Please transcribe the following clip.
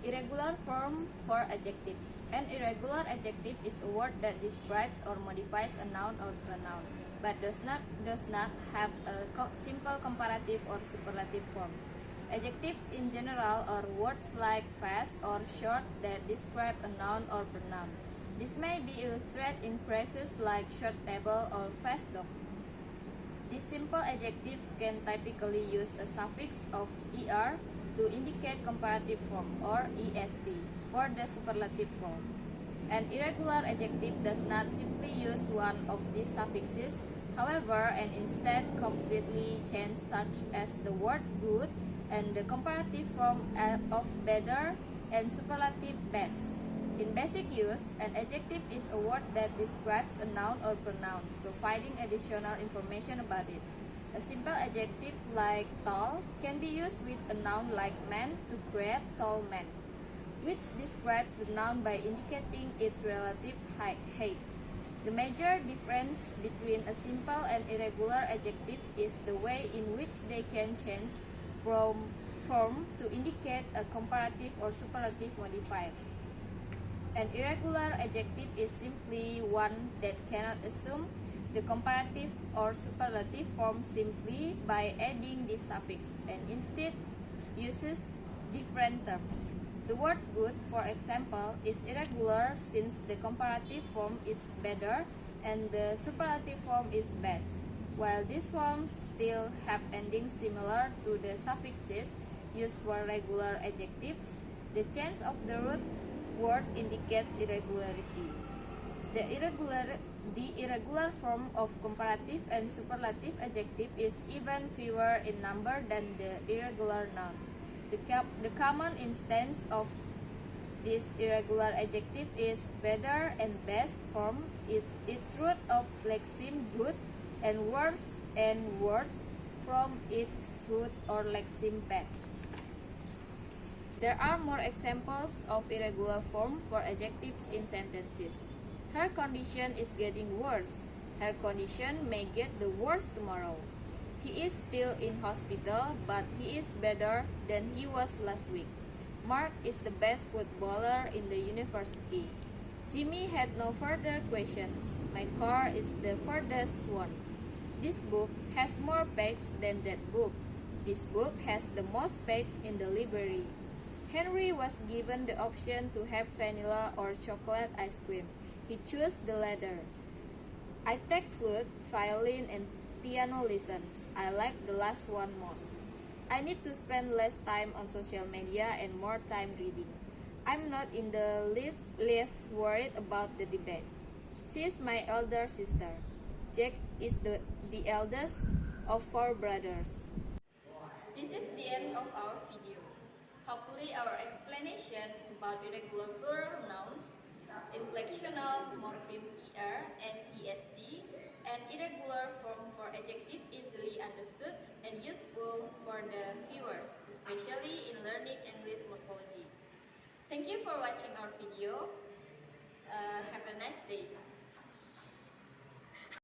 Irregular form for adjectives. An irregular adjective is a word that describes or modifies a noun or pronoun, but does not have a simple comparative or superlative form. Adjectives in general are words like fast or short that describe a noun or pronoun. This may be illustrated in phrases like short table or fast dog. These simple adjectives can typically use a suffix of er to indicate comparative form or est for the superlative form. An irregular adjective does not simply use one of these suffixes, however, and instead completely change, such as the word good and the comparative form of better and superlative best. In basic use, an adjective is a word that describes a noun or pronoun, providing additional information about it. A simple adjective like tall can be used with a noun like man to create tall man, which describes the noun by indicating its relative height. The major difference between a simple and irregular adjective is the way in which they can change from form to indicate a comparative or superlative modifier. An irregular adjective is simply one that cannot assume the comparative or superlative form simply by adding this suffix, and instead uses different terms. The word good, for example, is irregular since the comparative form is better and the superlative form is best. While these forms still have endings similar to the suffixes used for regular adjectives, the change of the root word indicates irregularity. The irregular form of comparative and superlative adjective is even fewer in number than the irregular noun. The common instance of this irregular adjective is better and best form. Its root of lexeme good and worse from its root or lexeme bad. There are more examples of irregular form for adjectives in sentences. Her condition is getting worse. Her condition may get the worse tomorrow. He is still in hospital, but he is better than he was last week. Mark is the best footballer in the university. Jimmy had no further questions. My car is the furthest one. This book has more pages than that book. This book has the most pages in the library. Henry was given the option to have vanilla or chocolate ice cream. He chose the latter. I take flute, violin, and piano lessons. I like the last one most. I need to spend less time on social media and more time reading. I'm not in the least worried about the debate. She is my elder sister. Jack is the eldest of 4 brothers. This is the end of our video. Hopefully our explanation about irregular plural nouns, inflectional morpheme er and est, and irregular form for adjective easily understood and useful for the viewers, especially in learning English morphology. Thank you for watching our video. Have a nice day.